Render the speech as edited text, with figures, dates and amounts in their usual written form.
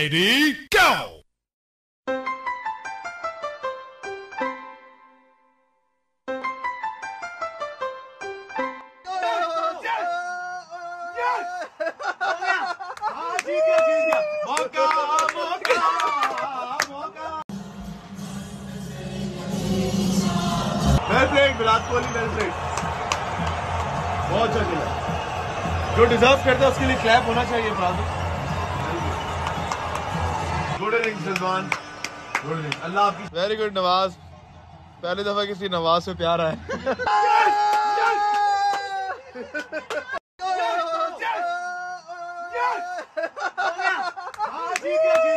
Ready, go! Virat Kohli well, बहुत अच्छा खेला। जो डिजर्व करता है उसके लिए क्लैप होना चाहिए। Good innings Rizwan, good innings. Allah आपकी। वेरी गुड नवाज, पहली दफा किसी नवाज से प्यार आया। जीत गया।